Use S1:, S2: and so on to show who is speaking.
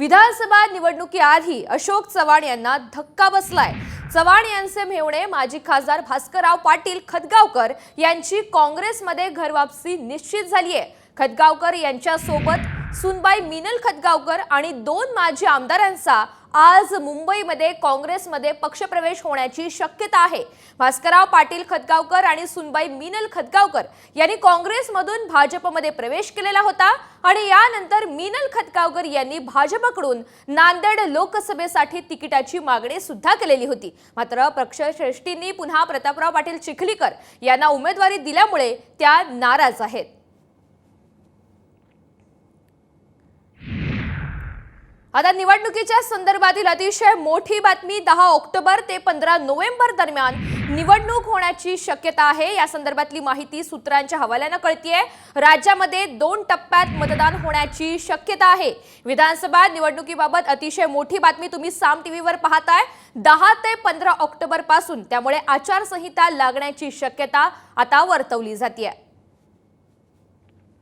S1: विधानसभा निवडणुकीआधी अशोक चव्हाण यांना धक्का बसलाय। चव्हाण यांचे मेहुणे माजी खासदार भास्करराव पाटील खतगावकर यांची काँग्रेसमध्ये घरवापसी निश्चित झाली आहे। खतगावकर यांच्या सोबत सुनबाई मीनल खतगावकर आणि 2 माजी आमदारांचा आज मुंबईमध्ये काँग्रेसमध्ये पक्षप्रवेश होण्याची शक्यता आहे। भास्करराव पाटील खतगावकर आणि सुनबाई मीनल खतगावकर यांनी काँग्रेसमधून भाजपमध्ये प्रवेश केलेला होता आणि यानंतर मीनल खतगावकर यांनी भाजपकडून नांदेड लोकसभेसाठी तिकिटाची मागणी सुद्धा केलेली होती। मात्र पक्षश्रेष्ठींनी पुन्हा प्रतापराव पाटील चिखलीकर यांना उमेदवारी दिल्यामुळे त्या नाराज आहेत। आता निवडणुकीच्या संदर्भातील अतिशय मोठी बातमी 10 ऑक्टोबर ते 15 नोव्हेंबर दरम्यान निवडणूक होण्याची शक्यता आहे। या संदर्भातली माहिती सूत्रांच्या हवाल्याने कळतीये। राज्यामध्ये 2 टप्प्यात मतदान होण्याची शक्यता आहे। विधानसभा निवडणुकीबाबत अतिशय मोठी बातमी तुम्ही साम टीव्हीवर पाहताय। 10 ते 15 ऑक्टोबर पासून त्यामुळे आचारसंहिता लागण्याची शक्यता आता वर्तवली जाते।